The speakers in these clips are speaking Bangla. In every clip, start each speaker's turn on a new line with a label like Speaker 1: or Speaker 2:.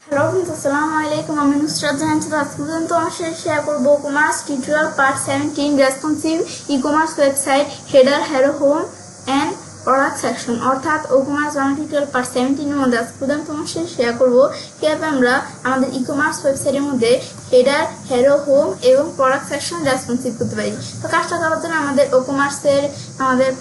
Speaker 1: হ্যালো ফ্রেন্ডস, আসসালামু আলাইকুম। আমি নুসরাত জাহান। আজকে তোমার সাথে শেয়ার করবো commerce tutorial part 17 responsive e commerce website header hero home and product section, অর্থাৎ ও কমার্স বাংলা টিউটোরিয়াল পার্ট 17 এর মধ্যে আজকে তোমার সাথে শেয়ার করবো কিভাবে আমরা আমাদের ই কমার্স ওয়েবসাইটের মধ্যে হেডার হেরো হোম এবং প্রোডাক্ট সেকশন রেসপন্সিভ করতে পারি। তো কাজটা করার জন্য আমাদের ও কমার্সের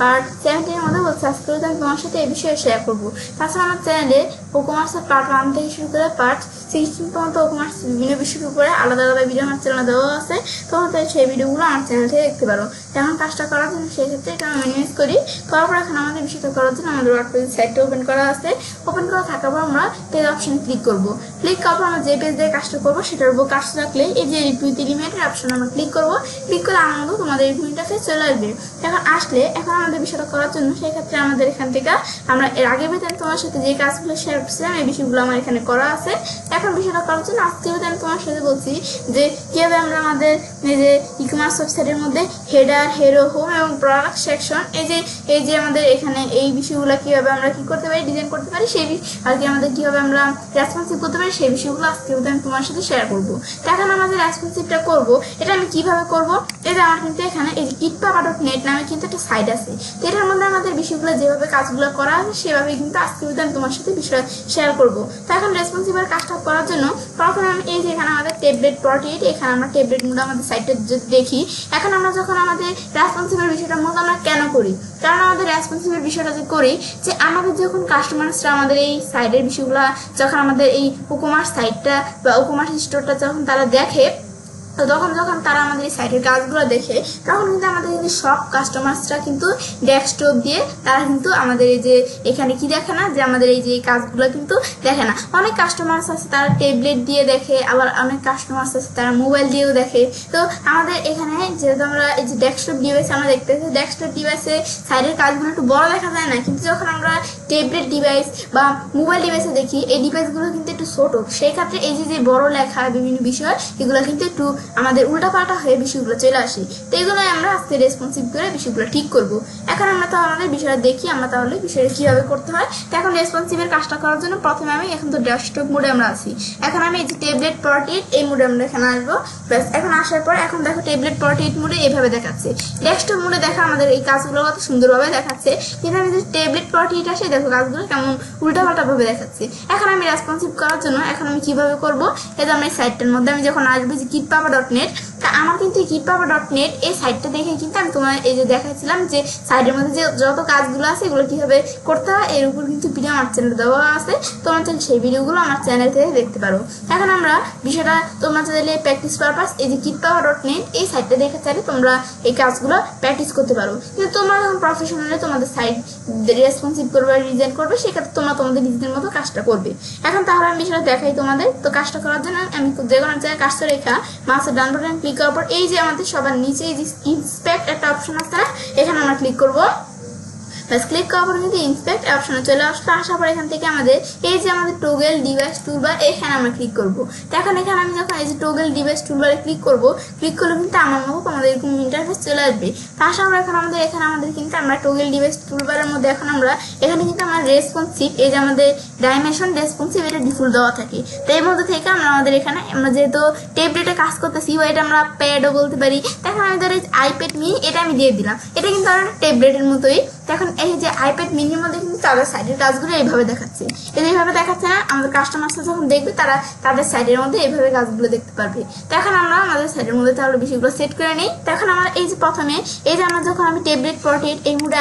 Speaker 1: পার্ট 17 এর মধ্যে বলছে আজকে আমি তোমার সাথে এই বিষয়ে শেয়ার করবো। তাছাড়া আমার চ্যানেলে ও কমার্সের পার্ট 1 থেকে শুরু করে পার্ট 16 পর্যন্ত ও কমার্স বিভিন্ন বিষয়ের উপরে আলাদা আলাদা ভিডিও আমার চ্যানেলে দেওয়া আছে। তোমরা সেই ভিডিওগুলো আমার চ্যানেল থেকে দেখতে পারো। এখন কাজটা করার জন্য সেই ক্ষেত্রে এটা আমি মিনিমাইজ করি। করার পর এখন আমাদের বিষয়টা করার জন্য আমাদের ওয়ার্ডপ্রেস সাইটটা ওপেন করা আছে। ওপেন করা থাকার পর আমরা পেজ অপশন ক্লিক করবো। ক্লিক করার পর আমরা যে পেজ দিয়ে কাজটা করবো সেটার উপর কাজ রাখলে এই যে টুইট এলিমেন্টের অপশন আমরা ক্লিক করবো। ক্লিক করলে আমাদের তোমাদের এই টুইটটাতে চলে আসবে। এখন আমাদের বিষয়টা করার জন্য সেই ক্ষেত্রে আমাদের এখান থেকে আমরা এর আগে বেতন তোমার সাথে যে কাজগুলো শেয়ার করছিলাম এই বিষয়গুলো আমার এখানে করা আছে। এখন বিষয়টা করার জন্য আজকে আমি তোমার সাথে বলছি যে কিভাবে আমরা আমাদের এই যে ই কমার্স ওয়েবসাইটের মধ্যে হেডার হেরো হোম এবং প্রোডাক্ট সেকশন এই যে আমাদের এখানে এই বিষয়গুলো কিভাবে আমরা কি করতে পারি, ডিজাইন করতে পারি, সেই আর কি আমাদের কিভাবে আমরা রেসপন্সিভ করতে পারি সেই বিষয়গুলো আজকে আমি তোমার সাথে শেয়ার করবো। তো এখন আমাদের রেসপন্সিভটা করবো, এটা আমি কিভাবে করবো, এই যে আমার কিন্তু এখানে এই যে kitpapa.net নামে কিন্তু একটা সাইট আছে। তো এটার মধ্যে আমাদের বিষয়গুলো যেভাবে কাজগুলো করা আছে সেভাবে কিন্তু আজকে আমি তোমার সাথে বিষয় শেয়ার করবো। তো এখন রেসপন্সিভের কাজটা করার জন্য প্রথমে আমি এই যে এখানে আমাদের ট্যাবলেট 48 এখানে আমরা ট্যাবলেট মোড আমাদের সাইটটা যদি দেখি, এখন আমরা যখন আমাদের রেসপন্সিভের বিষয়টা মূলত আমরা কেন করি, কারণ আমাদের রেসপন্সিভের বিষয়টা যে করি যে আমাদের যখন কাস্টমার্সরা আমাদের এই সাইটের বিষয়গুলো যখন আমাদের এই ই কমার্স সাইটটা বা ই কমার্স স্টোরটা যখন তারা দেখে, তো তখন যখন তারা আমাদের এই সাইটের কাজগুলো দেখে তখন কিন্তু আমাদের কিন্তু সব কাস্টমার্সরা কিন্তু ডেস্কটপ দিয়ে তারা কিন্তু আমাদের এই যে এখানে কি দেখে না যে আমাদের এই যে কাজগুলো কিন্তু দেখে না। অনেক কাস্টমার্স আছে তারা ট্যাবলেট দিয়ে দেখে, আবার অনেক কাস্টমার্স আছে তারা মোবাইল দিয়েও দেখে। তো আমাদের এখানে যেহেতু আমরা এই যে ডেস্কটপ ডিভাইস আমরা দেখতেছি, ডেস্কটপ ডিভাইসে সাইটের কাজগুলো একটু বড় দেখা যায় না, কিন্তু যখন আমরা ট্যাবলেট ডিভাইস বা মোবাইল ডিভাইসে দেখি এই ডিভাইসগুলো কিন্তু একটু ছোট, সেই ক্ষেত্রে এই যে বড় লেখা বিভিন্ন বিষয় এগুলো কিন্তু একটু আমাদের উল্টাপাল্টা হয়ে বিষয়গুলো চলে আসে। তো এগুলো আমরা আজকে রেসপন্সিভ করে বিষয়গুলো ঠিক করব। এখন আমরা তো আমাদের বিষয়টা দেখি আমরা তাহলে বিষয়টা কিভাবে করতে হয়। তো এখন রেসপন্সিভের কাজটা করার জন্য প্রথমে আমি এখন তো ডেস্কটপ মোডে আমরা আছি, এখন আমি এই যে ট্যাবলেট 48 এই মোডে আমরা এখানে আসবো। ব্যাস, এখন আসার পর এখন দেখো ট্যাবলেট 48 মোডে এভাবে দেখাচ্ছে। ডেস্কটপ মোডে দেখা আমাদের এই কাজগুলো কত সুন্দরভাবে দেখাচ্ছে, কিন্তু আমি যে ট্যাবলেট 48 আসে দেখো কাজগুলো কেমন উল্টাপাল্টা ভাবে দেখাচ্ছে। এখন আমি রেসপন্সিভ করার জন্য এখন আমি কিভাবে করবো, এই যে আমরা এই সাইটটার মধ্যে আমি যখন আসবো যে kitpapa.net, তা আমার কিন্তু kitpapa.net এই সাইটটা দেখে কিন্তু আমি তোমার এই যে দেখাচ্ছিলাম যে সাইটের মধ্যে যে যত কাজগুলো আছে এগুলো কিভাবে করতে হয় এর উপর কিন্তু ভিডিও আমার চ্যানেলে দেওয়া আছে। তোমার চ্যানেল সেই ভিডিওগুলো আমার চ্যানেল থেকে দেখতে পারো। এখন আমরা বিষয়টা তোমরা চাইলে প্র্যাকটিস পারপাস এই যে kitpapa.net এই সাইটটা দেখে চাইলে তোমরা এই কাজগুলো প্র্যাকটিস করতে পারো। কিন্তু তোমরা যখন প্রফেশনালি তোমাদের সাইট রেসপন্সিভ করবে ডিজাইন করবে সেক্ষেত্রে তোমরা তোমাদের নিজেদের মতো কাজটা করবে। এখন তাহলে আমি বিষয়টা দেখাই তোমাদের। তো কাজটা করার জন্য আমি যে কোনো জায়গায় কাজটা রেখা মাউসের ডান বাটন ক্লিক করার পর এই যে আমাদের সবার নিচে এই যে ইন্সপেক্ট একটা অপশন আছে না, এখানে আমরা ক্লিক করবো। ব্যাস, ক্লিক করার পর কিন্তু ইন্সপেক্ট অপশনে চলে আসবে। আসার পর এখান থেকে আমাদের এই যে আমাদের টোগেল ডিভাইস টুলবার এখানে আমরা ক্লিক করবো। তো এখন এখানে আমি যখন এই যে টোগেল ডিভাইস টুলবারে ক্লিক করবো, ক্লিক করলে কিন্তু আমার মতো তোমাদের এরকম ইন্টারফেস চলে আসবে। তো আসার পর এখন আমাদের কিন্তু আমরা টোগেল ডিভাইস টুলবারের মধ্যে এখন আমরা এখানে কিন্তু আমার রেসপন্সিভ এই যে আমাদের ডাইমেনশন রেসপন্সিভ এটা ডিফল্ট দেওয়া থাকে। তো এর মধ্যে থেকে আমাদের এখানে আমরা যেহেতু ট্যাবলেটে কাজ করতেছি বা এটা আমরা প্যাডও বলতে পারি, তখন আমি ধর আইপ্যাড মিনি এটা আমি দিয়ে দিলাম, এটা কিন্তু আমার ট্যাবলেটের মতোই। এখন এই যে আইপ্যাড মিনির মধ্যে কিন্তু তাদের সাইডের কাজগুলো এইভাবে দেখাচ্ছে, এইভাবে দেখাচ্ছে না, আমাদের কাস্টমার্সরা যখন দেখবে তারা তাদের সাইডের মধ্যে এইভাবে কাজগুলো দেখতে পারবে। তো এখন আমরা আমাদের সাইডের মধ্যে তাহলে বিষয়গুলো সেট করে নিই। তো এখন আমার এই যে প্রথমে এই যে আমরা যখন আমি ট্যাবলেট 48 এই মোডে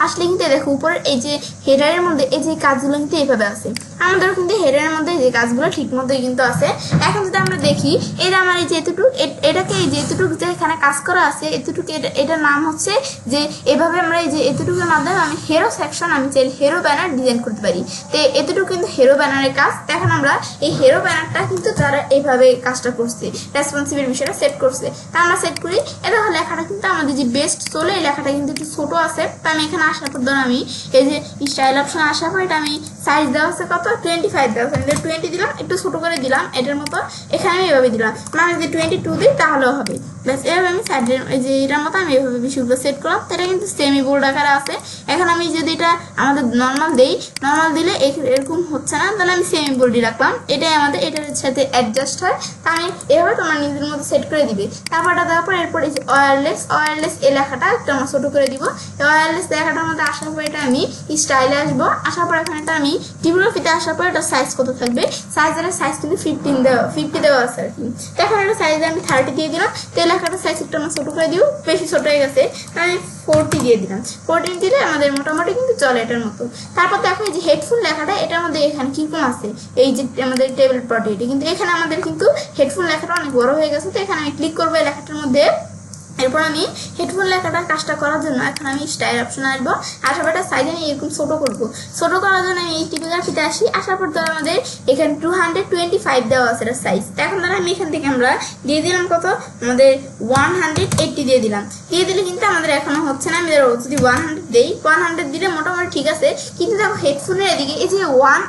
Speaker 1: আসলে কিন্তু দেখো উপরে এই যে হেডারের মধ্যে এই যে কাজগুলো কিন্তু এইভাবে আছে, আমাদের কিন্তু হেডারের মধ্যে যে কাজগুলো ঠিক মতোই কিন্তু আছে। এখন যদি আমরা দেখি এই যে আমার এই যে এতটুকু এটাকে এই যে এতটুকু যে এখানে কাজ করা আছে এতটুকু এটার নাম হচ্ছে যে এভাবে আমরা এই যে এতটুকুর মাধ্যমে আমি হেরো সেকশন আমি চাইলে হেরো ব্যানার ডিজাইন করতে পারি। তো এতটুকু কিন্তু হেরো ব্যানারের কাজ। এখন আমরা এই হেরো ব্যানারটা কিন্তু তারা এইভাবে কাজটা করছে, রেসপন্সিভের বিষয়টা সেট করছে। তা আমরা সেট করি, এটা লেখাটা কিন্তু আমাদের যে বেস্ট চলে এই লেখাটা কিন্তু একটু ছোট আছে। তো আমি এখানে আসার পর ধরো আমি এই যে স্টাইল অপশন আসার পর এটা আমি সাইজ দেওয়া আছে কত 25 দেওয়া আছে, 20 দিলাম, একটু ছোট করে দিলাম এটার মতো, এখানে আমি এভাবে দিলাম, মানে যদি 22 দিই তাহলেও হবে। ব্যাস এভাবে আমি সাইডের এই যে এটার মতো আমি এভাবে বিষয়গুলো সেট করলাম। এটা কিন্তু সেমি বোল্ড আকারে আছে। এখন আমি যদি এটা আমাদের নর্মাল দেই, নর্মাল দিলে এরকম হচ্ছে না, তাহলে আমি সেমি বোল্ডই রাখলাম। এটাই আমাদের এটার সাথে অ্যাডজাস্ট হয়। তা আমি এভাবে তোমার নিজের মতো সেট করে দিবে। তারপরটা দেওয়ার পর এরপর এই যে ওয়্যারলেস এই লেখাটা একটু আমরা ছোটো করে দিব। ওয়্যারলেস লেখাটার মধ্যে আসার পর এটা আমি স্টাইলে আসবো, আসার পর এখানে এটা আমি টিপোগ্রাফিতে আসার পর এটা সাইজ কত থাকবে, সাইজের সাইজ কিন্তু 50 দেওয়া আছে আর কি। এখন এটা সাইজে আমি 30 দিয়ে দিলাম। তো লেখাটার সাইজ একটু আমরা ছোটো করে দিব, বেশি ছোটো হয়ে গেছে, তাই আমি 40 দিয়ে দিলাম। 14 দিলে আমাদের মোটামুটি কিন্তু চলে এটার মতো। তারপর দেখো এই যে হেডফোন লেখাটা এটার মধ্যে এখানে কিরকম আছে, এই যে আমাদের টেবিল প্রপার্টি, কিন্তু এখানে আমাদের কিন্তু হেডফোন লেখাটা অনেক বড় হয়ে গেছে। তো এখানে আমি ক্লিক করবো এই লেখাটার মধ্যে। এরপর আমি হেডফোন লেখাটার কাজটা করার জন্য এখন আমি স্টাইল অপশনে আসবো, আসার পর সাইজে আমি এরকম ছোটো করবো। ছোটো করার জন্য আমি এই টিপোগ্রাফিতে আসি, আসার পর ধর আমাদের এখানে 225 দেওয়া আছে এটা সাইজ। এখন ধর আমি এখান থেকে আমরা দিয়ে দিলাম কত, আমাদের 180 দিয়ে দিলাম। দিয়ে দিলে কিন্তু আমাদের এখনো হচ্ছে না। আমি যদি 100 দিই, 100 দিলে মোটামুটি ঠিক আছে। কিন্তু দেখো হেডফোনের এদিকে এই যে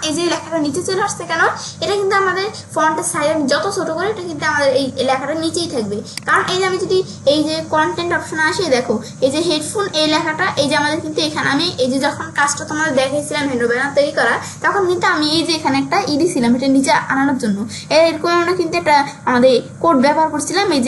Speaker 1: এই যে লেখাটা নিচে চলে আসছে কেন, এটা কিন্তু আমাদের ফন্টের সাইজ আমি যত ছোটো করে এটা কিন্তু আমাদের এই লেখাটা নিচেই থাকবে। কারণ এই যে আমি যদি এই যে কন্টেন্ট অপশনে আসি, দেখো এই যে হেডফোন এই লেখাটা এই যে আমাদের কিন্তু এখানে আমি এই যে যখন কাজটা তোমাদের দেখাইছিলাম হেন্ডো ব্যানার তৈরি করা, তখন কিন্তু আমি এই যে এখানে একটা দিছিলাম এটা নিচে আনানোর জন্য। এরকম আমরা কিন্তু একটা আমাদের কোড ব্যবহার করছিলাম, এই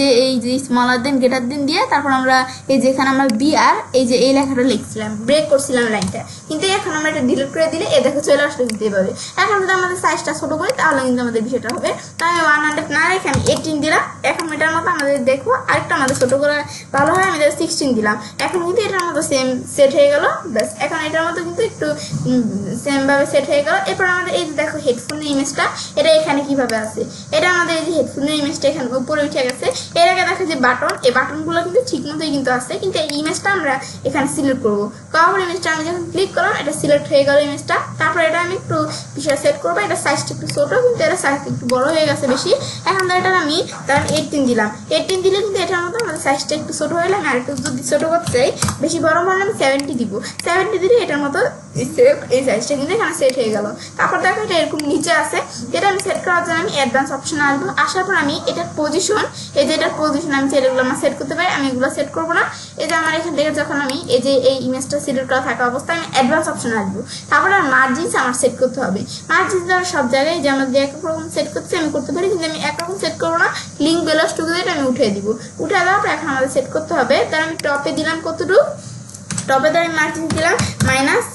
Speaker 1: যে স্মলার দেন গ্রেটার দেন দিয়ে, তারপর আমরা এই যে এখানে আমরা বিআর এই যে এই লেখাটা লিখছিলাম, ব্রেক করছিলাম লাইনটা। কিন্তু এখন আমরা এটা ডিলিট করে দিলে এ দেখো চলে আসলে দিতে পারবে। এখন যদি আমাদের সাইজটা ছোট করি তাহলে কিন্তু আমাদের বিষয়টা হবে। তাই আমি 100 না রেখে আমি 18 দিলাম। এখন এটার মতো আমাদের দেখো আরেকটা আমাদের ছোট করে ভালো হয়, আমি 16 দিলাম। এখন কিন্তু এটার মতো সেম সেট হয়ে গেল। ব্যাস এখন এটার মতো কিন্তু একটু সেম ভাবে সেট হয়ে গেল। এরপর আমাদের এই যে দেখো হেডফোনের ইমেজটা এটা এখানে কিভাবে আছে, এটা আমাদের এই যে হেডফোনের ইমেজটা এখানে উপরে উঠে গেছে। এর আগে দেখো যে বাটন, এই বাটনগুলো কিন্তু ঠিক মতোই কিন্তু আছে, কিন্তু এই ইমেজটা আমরা এখানে সিলেক্ট করবো। কভার ইমেজটা আমি যখন ক্লিক করলাম এটা সিলেক্ট হয়ে গেল ইমেজটা। তারপর এটা আমি একটু বিষয় সেট করবো, এটা সাইজটা একটু ছোট, কিন্তু এটা সাইজটা একটু বড় হয়ে গেছে বেশি। এখন এটা আমি তার 18 দিলাম। 18 দিলে কিন্তু এটার মতো আমাদের সাইজটা একটু ছোট হয়ে আমি আরেকটু যদি ছোট করতে চাই, বেশি বড় হলে আমি 70 দিব। 70 দিলে এটার মতো এই সাইজটা কিন্তু এখানে সেট হয়ে গেল। তারপর দেখো এটা এরকম নিচে আছে, যেটা আমি সেট করার জন্য আমি অ্যাডভান্স অপশনে আসবো। আসার পর আমি এটার পজিশন, এই যে এটার পজিশন আমি এগুলো আমার সেট করতে পারি, আমি এগুলো সেট করবো না। এই যে আমার এখান থেকে যখন আমি এই যে এই ইমেজটা সিলেক্ট করা থাকা অবস্থায় আমি অ্যাডভান্স অপশনে আসবো। তারপর আর মার্জিনস আমার সেট করতে হবে। মার্জিনস ধরো সব জায়গায় যে আমাদের একরকম সেট করতে আমি করতে পারি, কিন্তু আমি একরকম সেট করবো না। লিঙ্ক বেলস টুগেদার আমি উঠিয়ে দিব। উঠে দেওয়ার পর এখন আমাদের সেট করতে হবে। তার আমি টপে দিলাম কতটুকু, টপে ধর আমি মার্জিন দিলাম -20।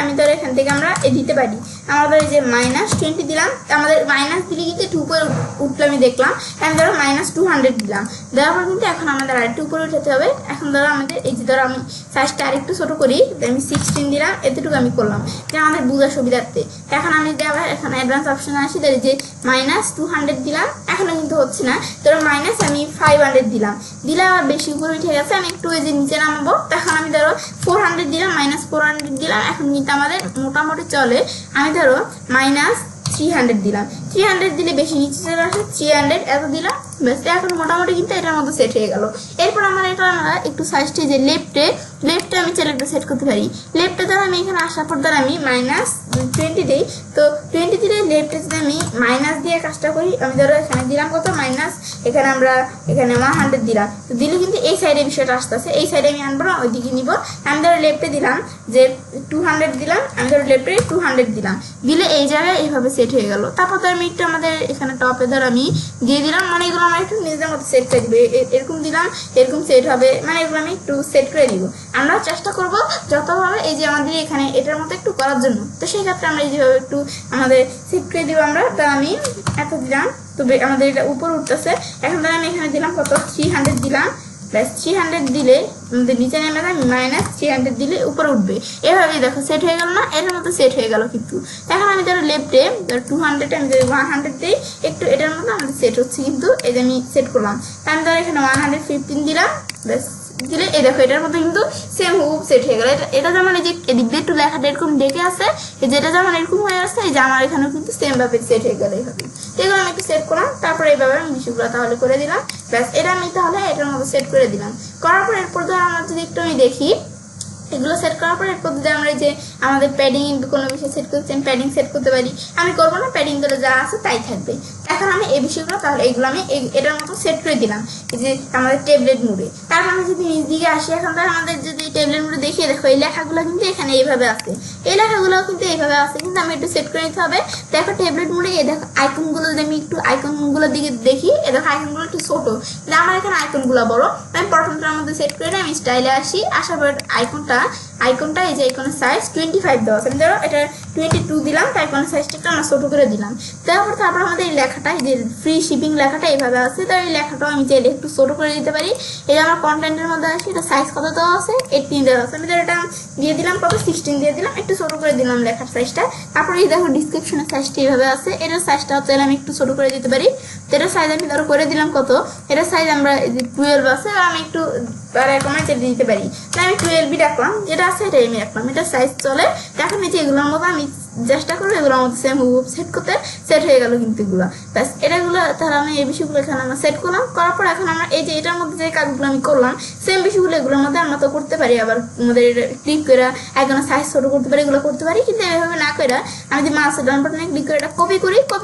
Speaker 1: আমি ধর এখান থেকে আমরা দিতে পারি আমাদের এই যে -20 দিলাম। আমাদের মাইনাস দিলে কিন্তু একটু উপরে উঠলে আমি দেখলাম, আমি ধরো -200 দিলাম। দেওয়ার পর কিন্তু এখন আমাদের আরেকটু উপরে উঠাতে হবে। এখন ধরো আমাদের এই যে ধরো আমি সাইজটা আরেকটু ছোটো করি, আমি 16 দিলাম, এতটুকু আমি করলাম যে আমাদের বোঝার সুবিধার্থে। এখন আমি দেওয়ার এখন অ্যাডভান্স অপশনে আসি, ধরে যে -200 দিলাম, এখনো কিন্তু হচ্ছে না। ধরো আমি 500 দিলাম, দিলে আবার বেশি উপরে উঠে গেছে, আমি একটু এই যে নিচে নামাবো। তখন আমি ধরো 400 দিলাম, -400 দিলাম, এখন কিন্তু আমাদের মোটামুটি চলে। আমি ধরো -300 দিলাম, 300 দিলে বেশি নিচে চলে আসে, 300 এত দিলাম। ব্যাস এখন মোটামুটি কিন্তু এটার মতো সেট হয়ে গেল। এরপর আমার এটা আমরা একটু সাইজটা যে লেফটে আমি চাইলে একটা সেট করতে পারি। লেফটে ধরো আমি এখানে আসার পর ধর আমি -20 দিই। তো 20 দিলে লেফটে যদি আমি মাইনাস দিয়ে কাজটা করি, আমি ধরো এখানে দিলাম কত মাইনাস, এখানে আমরা এখানে 100 দিলাম। তো দিলে কিন্তু এই সাইডে বিষয়টা আসতেছে, এই সাইডে আমি আনবো না, ওইদিকে নিব। আমি ধরো লেফটে দিলাম যে 200 দিলাম, আমি ধরো লেফটে 200 দিলাম, দিলে এই জায়গায় এইভাবে সেট হয়ে গেল। তারপর ধর আমি একটু আমাদের এখানে টপে ধর আমি দিয়ে দিলাম, মানে এগুলো আমার একটু নিজেদের মতো সেট করে দিবে, এরকম দিলাম এরকম সেট হবে, মানে এগুলো আমি একটু সেট করে দিব। আমরা চেষ্টা করব যতভাবে এই যে আমাদের এখানে এটার মতো একটু করার জন্য। তো সেই ক্ষেত্রে আমরা যেভাবে একটু আমাদের সেট করে দিব আমরা। তা আমি এত দিলাম, তবে আমাদের এটা উপর উঠতেছে। এখন ধর আমি এখানে দিলাম কত 300 দিলাম, প্লাস 300 দিলে আমাদের নিচে নেমে যায়, -300 দিলে উপরে উঠবে। এভাবেই দেখো সেট হয়ে গেল না, এটার মতো সেট হয়ে গেল। কিন্তু এখন আমি ধরো লেফটে 200 আমি যদি 100 দিই, একটু এটার মতো আমাদের সেট হচ্ছে। কিন্তু এই যে আমি সেট করলাম, আমি ধরো এখানে 115 দিলাম, ব্যাস দিলে এই দেখো এটার মধ্যে কিন্তু সেম হুব সেট হয়ে গেল। এটা যেমন এই যে এদিক দিয়ে একটু লেখাটা এরকম ডেকে আছে, এই যেটা যেমন এরকম হয়ে আসছে, এই যে আমার এখানেও কিন্তু সেম ভাবে সেট হয়ে গেল এইভাবে। এগুলো আমি একটু সেট করলাম, তারপরে এইভাবে আমি বিষয়গুলো তাহলে করে দিলাম। ব্যাস এটা আমি তাহলে এটার মধ্যে সেট করে দিলাম। করার পর এরপর ধর আমার যদি একটু আমি দেখি, এগুলো সেট করার পর এরপর যদি আমরা যে আমাদের প্যাডিং কোনো বিষয় সেট করতে চাই প্যাডিং সেট করতে পারি। আমি করবো না, প্যাডিং করে যা আছে তাই থাকবে। এখন আমি এই বিষয়গুলো তাহলে এগুলো আমি এটার মতো সেট করে দিলাম এই যে আমাদের ট্যাবলেট মোডে। তারপর আমি যদি নিচ দিকে আসি, এখন তাহলে আমাদের যদি ট্যাবলেট মোডে দেখিয়ে দেখো এই লেখাগুলো কিন্তু এখানে এইভাবে আছে, এই লেখাগুলো কিন্তু এইভাবে আছে, কিন্তু আমি একটু সেট করে নিতে হবে। দেখো ট্যাবলেট মোডে এই দেখো আইকনগুলো যদি আমি একটু আইকনগুলোর দিকে দেখি, এই দেখো আইকনগুলো একটু ছোট, কিন্তু আমার এখানে আইকনগুলো বড়। আমি প্রথমটার মধ্যে সেট করে আমি স্টাইলে আসি, আসার পর আইকনটা এই যে আইকনের সাইজ 25 দেওয়া আছে, আমি ধরো এটা 22 দিলাম, তাই আইকনের সাইজটা একটু আমরা ছোট করে দিলাম। তারপর আমাদের এই লেখাটা এই যে ফ্রি শিপিং লেখাটা এইভাবে আছে, তো এই লেখাটাও আমি চাইলে একটু ছোট করে দিতে পারি। এই যে আমার কন্টেন্টের মধ্যে আসে, এটা সাইজ কত দেওয়া আছে 18 দেওয়া আছে, আমি ধরো এটা দিয়ে দিলাম কত 16 দিয়ে দিলাম, একটু ছোট করে দিলাম লেখার সাইজটা। তারপরে এই দেখো ডিসক্রিপশনের সাইজটা এইভাবে আছে, এটার সাইজটা হচ্ছে আমি একটু ছোট করে দিতে পারি। তো এটার সাইজ আমি ধরো করে দিলাম কত, এটার সাইজ আমরা এই যে 12 আছে, আমি একটু কমাই চেয়ে দিতে পারি, তাই আমি 12 রাখলাম, যেটা আছে এটাই আমি রাখলাম, এটা সাইজ চলে। এখন নিচে এগুলোর মতো আমি চেষ্টা করবো এগুলোর মধ্যে সেম সেট করতে, সেট হয়ে গেল কিন্তু এগুলো ব্যাস এটাগুলো। তাহলে আমি এই বিষয়গুলো এখানে আমরা সেট করলাম, করার পর এখন আমরা এই যে এটার মধ্যে যে কাজগুলো আমি করলাম সেম বিষয়গুলো এগুলোর মধ্যে আমরা তো করতে পারি, আবার আমাদের ক্লিক করে এখন সাইজ ছোট করতে পারি, এগুলো করতে পারি। কিন্তু এভাবে না করে আমি যে মাউস ডান বাটনে ক্লিক করে এটা কপি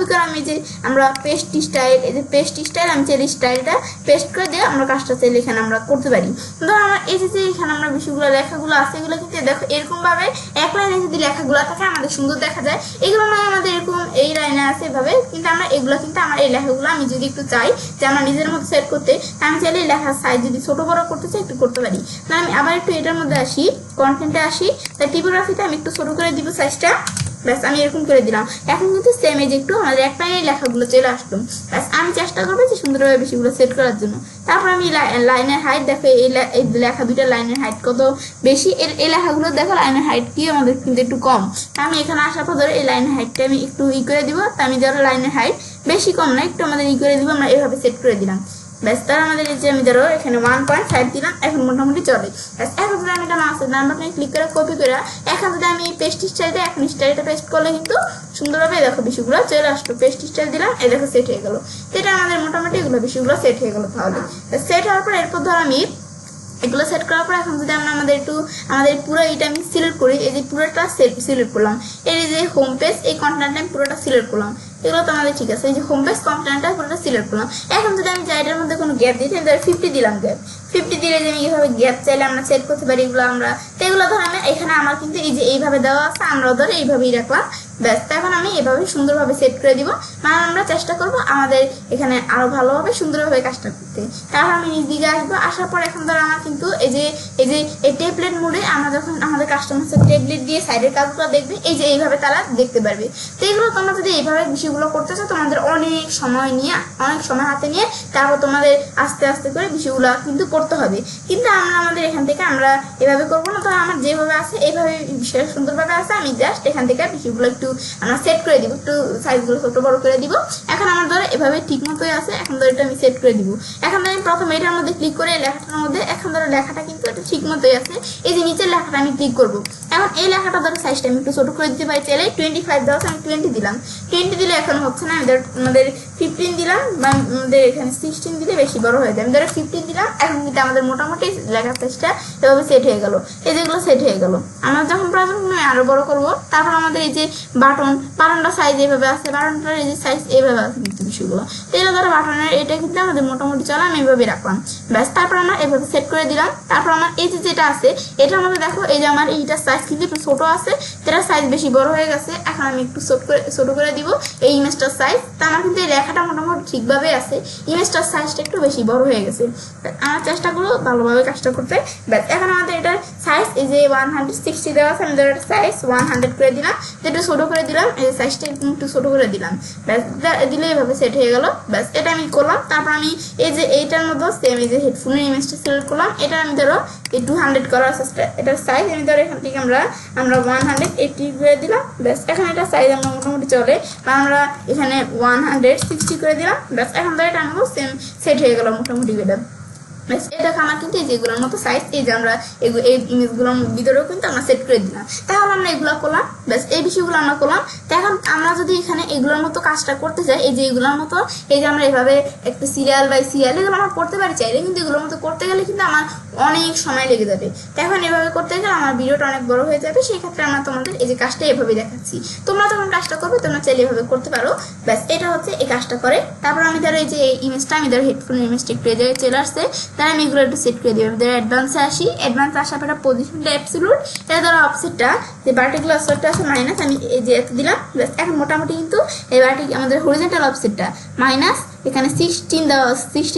Speaker 1: করে আমি যে আমরা পেস্ট স্টাইল, এই যে পেস্ট স্টাইল আমি চাইলে স্টাইলটা পেস্ট করে দিয়ে আমরা কাজটা চাইলে এখানে আমরা করতে পারি। ধরো আমরা এই যে এখানে আমরা বিষয়গুলো লেখাগুলো আছে এগুলো কিন্তু দেখো এরকম ভাবে এক লাইনে যদি লেখাগুলো থাকে আমাদের সুন্দর দেখা যায়। এগুলো নয় আমাদের এরকম এই লাইনে আছে এভাবে, কিন্তু আমরা এগুলো কিন্তু আমার এই লেখাগুলো আমি যদি একটু চাই যে আমার নিজের মধ্যে সেট করতে, আমি চাইলে এই লেখার সাইজ যদি ছোট বড় করতে চাই একটু করতে পারি। না আমি আবার একটু এটার মধ্যে আসি, কন্টেন্টে আসি, তাই টিপোগ্রাফিতে আমি একটু ছোট করে দিব সাইজটা, ব্যাস আমি এরকম করে দিলাম। এখন কিন্তু সেম এজ একটু আমাদের এক লাইনে লেখাগুলো চলে আসলো। ব্যাস আমি চেষ্টা করবো যে সুন্দরভাবে বেশিগুলো সেট করার জন্য। তারপর আমি লাইনের হাইট দেখো, এই লেখা দুইটা লাইনের হাইট কত বেশি, এই লেখাগুলো দেখো লাইনের হাইট কি আমাদের কিন্তু একটু কম। আমি এখানে আসার পর ধরো এই লাইনের হাইটটা আমি একটু করে দিব, তা আমি ধরো লাইনের হাইট বেশি কম না, একটু আমাদের করে দিব, আমরা এভাবে সেট করে দিলাম। ব্যাস তার আমাদের এই যে আমি ধরো এখানে 1.5 দিলাম, এখন মোটামুটি চলে। ব্যাস এখন যদি আমি এটা মাউসের ডান বাটনে ক্লিক করে কপি করে এখন যদি আমি পেস্ট স্টাইলটা এখন স্টাইলটা পেস্ট করলে কিন্তু সুন্দরভাবে দেখো বিষয়গুলো চলে আসলো। পেস্ট স্টাইল দিলাম, এই দেখো সেট হয়ে গেল। এটা আমাদের মোটামুটি এগুলো বিষয়গুলো সেট হয়ে গেল। তাহলে সেট হওয়ার পর এরপর ধর আমি এগুলো সেট করার পর এখন যদি আমরা আমাদের পুরো এটা আমি সিলেক্ট করি, এই যে পুরোটা সিলেক্ট করলাম, এই যে হোম পেজ এই কন্টেন্টটা আমি পুরোটা সিলেক্ট করলাম, এগুলো তো আমাদের ঠিক আছে। এই যে হোম পেজ কন্টেন্টটা পুরোটা সিলেক্ট করলাম। এখন যদি আমি এটার মধ্যে কোনো গ্যাপ দিই, আমি 50 দিলাম গ্যাপ, 50 দিলে যে আমি এইভাবে গ্যাপ চাইলে আমরা সেট করতে পারি এগুলো আমরা। তো এগুলো ধর আমি এখানে আমার কিন্তু এই যে এইভাবে দেওয়া আছে, আমরাও ধরে এইভাবেই রাখলাম। ব্যাস এখন আমি এভাবে সুন্দরভাবে সেট করে দিব, মানে আমরা চেষ্টা করব আমাদের এখানে আরো ভালোভাবে সুন্দরভাবে কাজটা করতে। তারপর আমি নিজ দিকে আসবো, আসার পর এখন ধর আমার কিন্তু এই টেমপ্লেট মোডে আমরা যখন আমাদের কাস্টমার টেমপ্লেট দিয়ে সাইডের কাজগুলো দেখবে, এই যে এইভাবে তারা দেখতে পারবে। তো এগুলো তোমরা যদি এইভাবে বিষয়গুলো করতে চাও তোমাদের অনেক সময় হাতে নিয়ে তারপর তোমাদের আস্তে আস্তে করে বিষয়গুলো কিন্তু করতে হবে। কিন্তু আমরা আমাদের এখান থেকে আমরা এভাবে করবো না, তো আমার যেভাবে আছে এইভাবে বিষয় সুন্দরভাবে আছে, আমি জাস্ট এখান থেকে বিষয়গুলো একটু আমরা সেট করে দিব, একটু সাইজগুলো ছোট বড় করে দিব। এখন আমার ধরো এভাবে ঠিক মতোই আছে, এখন ধরো এটা আমি সেট করে দিব। এখন আমি প্রথমে এটার মধ্যে ক্লিক করে লেখাটার মধ্যে, এখন ধরো লেখাটা কিন্তু এটা ঠিক মতোই আছে। এই যে নিচের লেখাটা আমি ক্লিক করব, এখন এই লেখাটা ধরো সাইজটা আমি একটু ছোট করে দিতে পারি, চাইলে 25 দেওয়া আছে, আমি 20 দিলাম। 20 দিলে এখন হচ্ছে না, আমি ধরো আমাদের 15 দিলাম, বা আমাদের এখানে 16 দিলে বেশি বড় হয়ে যায়, আমি ধরো 15 দিলাম। এখন কিন্তু আমাদের মোটামুটি লেখার সাইজটা এভাবে সেট হয়ে গেল, এই যেগুলো সেট হয়ে গেল। আমরা যখন প্রয়োজন আমি আরো বড় করব। তারপর আমাদের এই যে বাটনটা সাইজ এইভাবে আছে, বাটনটার এই যে সাইজ এইভাবে আছে কিন্তু বিষয়গুলো। এগুলো ধরো বাটনের এটা কিন্তু আমাদের মোটামুটি চলে, আমি এইভাবে রাখলাম। ব্যাস তারপর আমরা এভাবে সেট করে দিলাম। তারপর আমার এই যেটা আছে এটা আমাদের দেখো, এই যে আমার এইটার সাইজ কিন্তু একটু ছোট আছে, এটার সাইজ বেশি বড় হয়ে গেছে। এখন আমি একটু ছোট করে দিব এই ইমেজটার সাইজ। তা আমার কিন্তু এই লেখাটা মোটামুটি ঠিকভাবে আছে, ইমেজটার সাইজটা একটু বেশি বড় হয়ে গেছে। আমার চেষ্টা করবো ভালোভাবে কাজটা করতে। ব্যাস এখন আমাদের এটার সাইজ এই যে 160 দেওয়া আছে, আমি ধরো সাইজ 100 করে দিলাম, একটু ছোট করে দিলাম, এই সাইজটা একটু ছোট করে দিলাম। ব্যাস দিলে এভাবে সেট হয়ে গেল। ব্যাস এটা আমি করলাম। তারপর আমি এই যে এইটার মধ্যে সেম এই যে হেডফোনের ইমেজটা সিলেক্ট করলাম, এটা আমি ধরো এই 200 করার চেষ্টা, এটার সাইজ আমি ধরো এখান থেকে আমরা 180 করে দিলাম। ব্যাস এখন এটা সাইজ আমরা মোটামুটি চলে, বা আমরা এখানে 160 করে দিলাম। ব্যাস এখন ধরো এটা আমাকে সেম সেট হয়ে গেল মোটামুটি। এই দেখো আমার কিন্তু এই যেগুলোর মতো সাইজ, এই যে আমরা এই ইমেজগুলোর ভিতরেও কিন্তু আমরা সেট করে দিলাম। তাহলে আমরা এগুলো করলাম, ব্যাস এই বিষয়গুলো আমরা করলাম। তো এখন আমরা যদি এখানে এগুলোর মতো কাজটা করতে চাই, এই যে এগুলোর মতো এই যে আমরা এভাবে একটা সিরিয়াল বাই সিরিয়াল এগুলো আমরা করতে পারি চাইলে, কিন্তু এগুলোর মতো করতে গেলে কিন্তু আমার অনেক সময় লেগে যাবে। তো এখন এভাবে করতে গেলে আমার ভিডিওটা অনেক বড় হয়ে যাবে, সেই ক্ষেত্রে আমরা তোমাদের এই যে কাজটা এভাবে দেখাচ্ছি। তোমরা যখন কাজটা করবে তোমরা চাইলে এভাবে করতে পারো। ব্যাস এটা হচ্ছে এই কাজটা করে। তারপর আমি ধরো এই যে এই ইমেজটা, আমি ধরো হেডফোনের ইমেজটা একটু এই জায়গায় চলে আসছে, তাহলে আমি এগুলো একটু সেট করে দিই। আমি ধরো অ্যাডভান্সে আসি, অ্যাডভান্স আসার পরে পজিশনটা অ্যাবসলিউট, এটা ধরো অফসেটটা যে পার্টিকুলার সেটটা আছে মাইনাস, আমি এই যে এত দিলাম। ব্যাস এখন মোটামুটি কিন্তু এই আমাদের হরিজন্টাল অফসেটটা মাইনাস, এখানে 60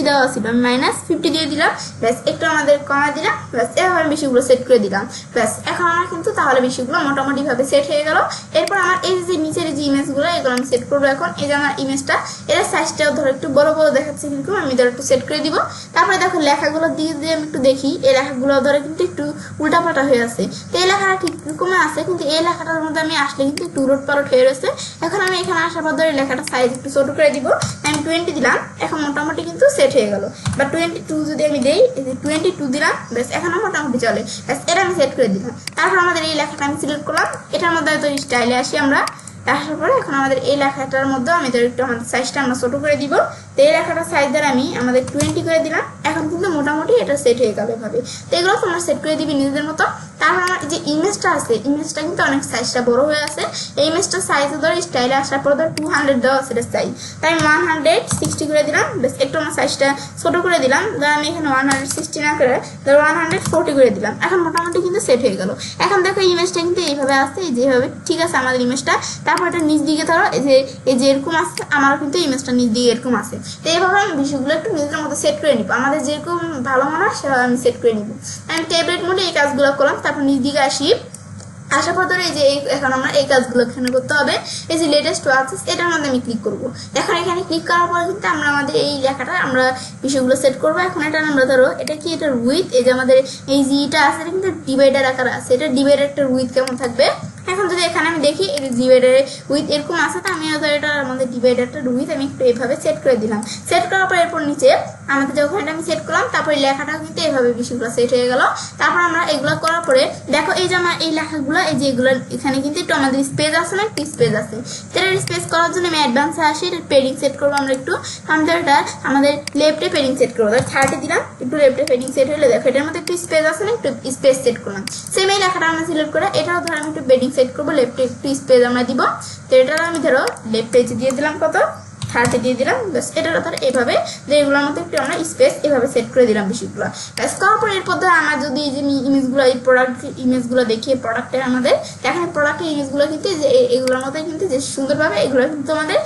Speaker 1: দেওয়া ছিল, আমি -50 দিয়ে দিলাম। ব্যাস একটু আমাদের কমা দিলাম। ব্যাস এভাবে বিষয়গুলো সেট করে দিলাম। ব্যাস এখন আমার কিন্তু তাহলে বিষয়গুলো মোটামুটি ভাবে সেট হয়ে গেল। এরপর আমার এই যে নিচের যে ইমেজগুলো এগুলো আমি সেট করবো। এখন এই যে আমার ইমেজটা, এর সাইজটাও ধরো একটু বড় বড় দেখাচ্ছে, কিন্তু আমি ধরো একটু সেট করে দিব। তারপরে দেখো লেখাগুলো দিয়ে আমি একটু দেখি, এই লেখাগুলো ধরো কিন্তু একটু উল্টাপাল্টা হয়ে আছে। তো এই লেখাটা ঠিক রকমে আছে, কিন্তু এই লেখাটার মধ্যে আমি আসলে কিন্তু একটু উলট পালট হয়ে রয়েছে। এখন আমি এখানে আসার পর ধরে লেখাটা সাইজ একটু ছোট করে দিব, আমি 20 দিলাম। এখন মোটামুটি কিন্তু সেট হয়ে গেল। বা 22 যদি আমি দেই, 22 দিলাম। ব্যাস এখন মোটামুটি চলে। ব্যাস এটা আমি সেট করে দিলাম। তারপর আমাদের এই লেখাটা আমি সিলেক্ট করলাম, এটার মধ্যে তো স্টাইলে আসি আমরা। আসার পরে এখন আমাদের এই লেখাটার মধ্যে আমি একটু আমাদের সাইজটা আমরা ছোট করে দিব। তো এই লেখাটার সাইজ দ্বারা আমি আমাদের 20 করে দিলাম। এখন কিন্তু মোটামুটি এটা সেট হয়ে গেল এভাবে। তো এগুলো তোমরা সেট করে দিবি নিজেদের মতো। তারপর আমার যে ইমেজটা আছে, ইমেজটা কিন্তু অনেক সাইজটা বড় হয়ে আছে। এই ইমেজটার সাইজ ধরো স্টাইলে আসার পর ধরো 200 দেওয়া আছে এর সাইজ, তাই আমি 160 করে দিলাম। বেশ একটু আমার সাইজটা ছোট করে দিলাম, ধরো আমি এখানে 160 না করে ধরো 140 করে দিলাম। এখন মোটামুটি কিন্তু সেট হয়ে গেল। এখন দেখো ইমেজটা কিন্তু এইভাবে আসছে, যেভাবে ঠিক আছে আমাদের ইমেজটা। তারপর এটা নিচ দিকে ধরো এই যে এরকম আসছে, আমারও কিন্তু ইমেজটা নিচ দিকে এরকম আছে। তো এইভাবে আমি বিষয়গুলো একটু নিজের মতো সেট করে নিব, আমাদের যেরকম ভালো মনে হয় সেভাবে আমি সেট করে নিব। আমি ট্যাবলেট মোডে এই কাজগুলো করলাম। তারপর নিচ দিকে আসি, আসার পর ধরে এই যে এখন আমরা এই কাজগুলো এখানে করতে হবে। এই যে লেটেস্ট ওয়াচেস, এটার মধ্যে আমি ক্লিক করবো। এখন এখানে ক্লিক করার পর কিন্তু আমরা আমাদের এই লেখাটা আমরা বিষয়গুলো সেট করবো। এখন এটা আমরা ধরো এটা কি, এটা উইথ, এই যে আমাদের এই জিটা আছে এটা কিন্তু ডিভাইডার আকার আছে, এটা ডিভাইডার একটা উইথ কেমন থাকবে। এখন যদি এখানে আমি দেখি এই ডিভাইডার উইথ এরকম আছে, তো আমি এটা আমাদের ডিভাইডারটা উইথ আমি একটু এইভাবে সেট করে দিলাম। সেট করার পর এরপর নিচে আমাদের যখন এটা আমি সেট করলাম, তারপরে লেখাটাও কিন্তু এইভাবে বিষয়গুলো সেট হয়ে গেল। তারপর আমরা এগুলো করার পরে দেখো এই যে আমার এই লেখাগুলো, এই যে এগুলো এখানে কিন্তু একটু আমাদের স্পেস আছে না, একটু স্পেস আছে। এটা স্পেস করার জন্য আমি অ্যাডভান্সে আসি, এটা পেডিং সেট করবো আমরা একটু। আমাদের এটা আমাদের লেফটে পেডিং সেট করবো, 30 দিলাম, একটু লেফটে পেডিং সেট হলে দেখো এটার মধ্যে একটু স্পেস আছে না, একটু স্পেস সেট করলাম। সেম এই লেখাটা আমরা সিলেক্ট করে এটাও ধরো আমি একটু পেডিং সেট করবো, লেফটে একটু স্পেস আমরা দিব। তো এটা আমি ধরো লেফট পেজে দিয়ে দিলাম কত 30 দিয়ে দিলাম। ব্যাস এটা ধরো এইভাবে যে এগুলোর মধ্যে একটু আমরা স্পেস এভাবে সেট করে দিলাম বিষয়গুলো। ব্যাস করার পর এরপর ধরো আমরা যদি এই যে ইমেজগুলো, এই প্রোডাক্ট ইমেজগুলো দেখিয়ে প্রোডাক্টের আমাদের এখানে প্রোডাক্টের ইমেজগুলো কিন্তু যে এগুলোর মধ্যে কিন্তু যে সুন্দরভাবে এগুলো কিন্তু আমাদের